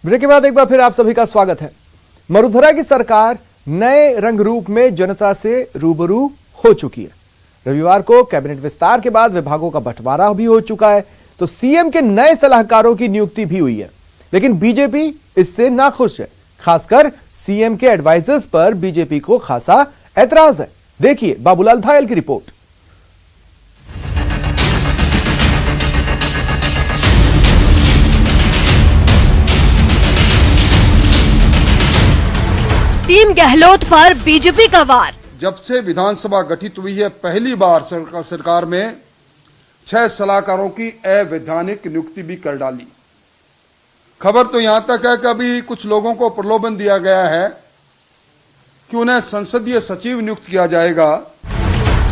Break के बाद एक बार फिर आप सभी का स्वागत है। मरुधरा की सरकार नए रंग रूप में जनता से रूबरू हो चुकी है। रविवार को कैबिनेट विस्तार के बाद विभागों का बंटवारा भी हो चुका है, तो सीएम के नए सलाहकारों की नियुक्ति भी हुई है। लेकिन बीजेपी इससे नाखुश है। खासकर सीएम के एडवाइजर्स पर बीजेपी को खासा ऐतराज है। देखिए बाबूलाल धायल की रिपोर्ट। टीम गहलोत पर बीजेपी का वार। जब से विधानसभा गठित हुई है, पहली बार सरकार में 6 सलाहकारों की अवैधानिक नियुक्ति भी कर डाली। खबर तो यहां तक है कि अभी कुछ लोगों को प्रलोभन दिया गया है कि उन्हें संसदीय सचिव नियुक्त किया जाएगा।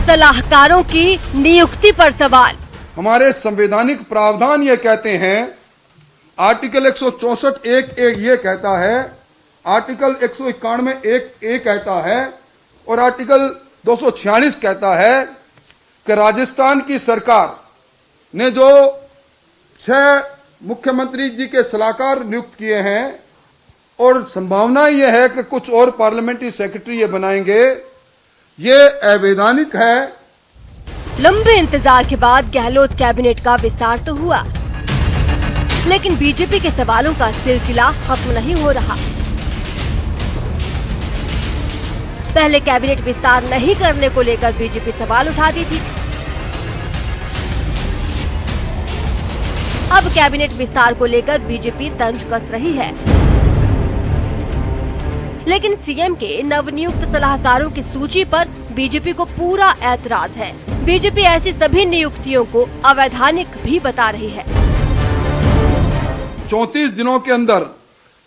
सलाहकारों की नियुक्ति पर सवाल। हमारे संवैधानिक प्रावधान ये कहते हैं, आर्टिकल 164(1) ये कहता है, आर्टिकल 191(1) कहता है और आर्टिकल 246 कहता है कि राजस्थान की सरकार ने जो 6 मुख्यमंत्री जी के सलाहकार नियुक्त किए हैं और संभावना यह है कि कुछ और पार्लियामेंट्री सेक्रेटरी ये बनाएंगे, ये अवैधानिक है। लंबे इंतजार के बाद गहलोत कैबिनेट का विस्तार तो हुआ, लेकिन बीजेपी के सवालों का सिलसिला खत्म नहीं हो रहा। पहले कैबिनेट विस्तार नहीं करने को लेकर बीजेपी सवाल उठाती थी। अब कैबिनेट विस्तार को लेकर बीजेपी तंज कस रही है। लेकिन सीएम के नवनियुक्त सलाहकारों की सूची पर बीजेपी को पूरा ऐतराज है। बीजेपी ऐसी सभी नियुक्तियों को अवैधानिक भी बता रही है। 34 दिनों के अंदर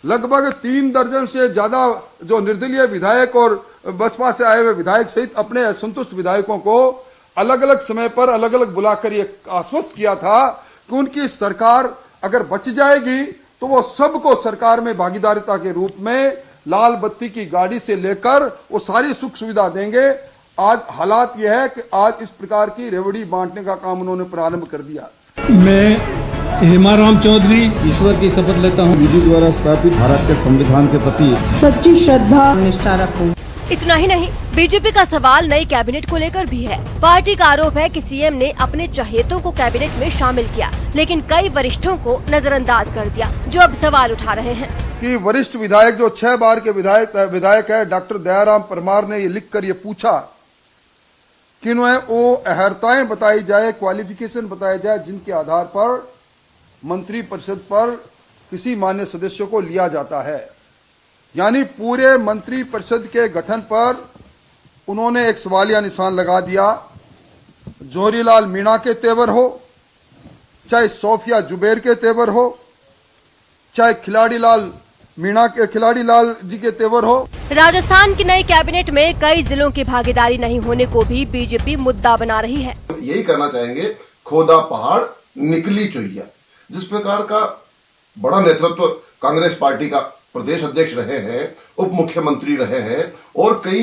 लगभग 3 दर्जन से ज्यादा जो निर्दलीय विधायक और बसपा से आए हुए विधायक सहित अपने असंतुष्ट विधायकों को अलग अलग समय पर अलग अलग बुलाकर ये आश्वस्त किया था कि उनकी सरकार अगर बच जाएगी तो वो सबको सरकार में भागीदारिता के रूप में लाल बत्ती की गाड़ी से लेकर वो सारी सुख सुविधा देंगे। आज हालात ये है कि आज इस प्रकार की रेवड़ी बांटने का काम उन्होंने प्रारंभ कर दिया। मैं हेमाराम चौधरी ईश्वर की शपथ लेता हूँ, विधि द्वारा स्थापित भारत के संविधान के प्रति सच्ची श्रद्धा निष्ठा रखूं। इतना ही नहीं, बीजेपी का सवाल नई कैबिनेट को लेकर भी है। पार्टी का आरोप है कि सीएम ने अपने चहेतों को कैबिनेट में शामिल किया, लेकिन कई वरिष्ठों को नजरअंदाज कर दिया, जो अब सवाल उठा रहे हैं कि वरिष्ठ विधायक जो 6 बार के विधायक है, डॉक्टर दयाराम परमार ने ये लिखकर ये पूछा कि उन्हें वो अहर्ताएं बताई जाए, क्वालिफिकेशन बताया जाए, जिनके आधार पर मंत्री परिषद पर किसी मान्य सदस्य को लिया जाता है। यानी पूरे मंत्री परिषद के गठन पर उन्होंने एक सवालिया निशान लगा दिया। जौहरीलाल मीणा के तेवर हो, चाहे सोफिया जुबैर के तेवर हो, चाहे खिलाड़ीलाल जी के तेवर हो। राजस्थान की नई कैबिनेट में कई जिलों की भागीदारी नहीं होने को भी बीजेपी मुद्दा बना रही है। यही करना चाहेंगे, खोदा पहाड़ निकली चुहिया। जिस प्रकार का बड़ा नेतृत्व कांग्रेस पार्टी का प्रदेश अध्यक्ष रहे हैं, उप मुख्यमंत्री रहे हैं और कई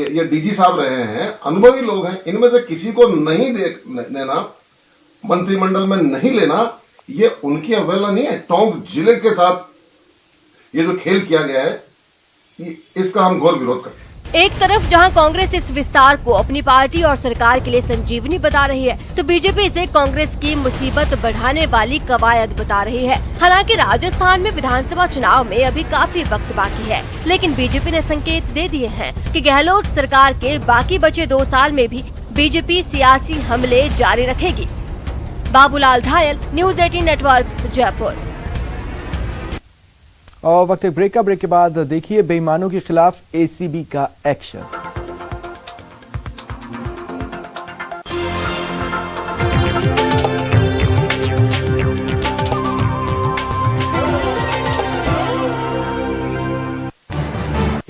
ये डीजी साहब रहे हैं, अनुभवी लोग हैं, इनमें से किसी को नहीं देना, मंत्रिमंडल में नहीं लेना, ये उनकी अवहेलना नहीं है। टोंक जिले के साथ ये जो खेल किया गया है, इसका हम घोर विरोध करते हैं। एक तरफ जहां कांग्रेस इस विस्तार को अपनी पार्टी और सरकार के लिए संजीवनी बता रही है, तो बीजेपी इसे कांग्रेस की मुसीबत बढ़ाने वाली कवायद बता रही है। हालांकि राजस्थान में विधानसभा चुनाव में अभी काफी वक्त बाकी है, लेकिन बीजेपी ने संकेत दे दिए हैं कि गहलोत सरकार के बाकी बचे 2 साल में भी बीजेपी सियासी हमले जारी रखेगी। Babulal धायल, news 18 network, Jaipur. और वक्त ब्रेक के बाद देखिए बेईमानों के खिलाफ एसीबी का एक्शन।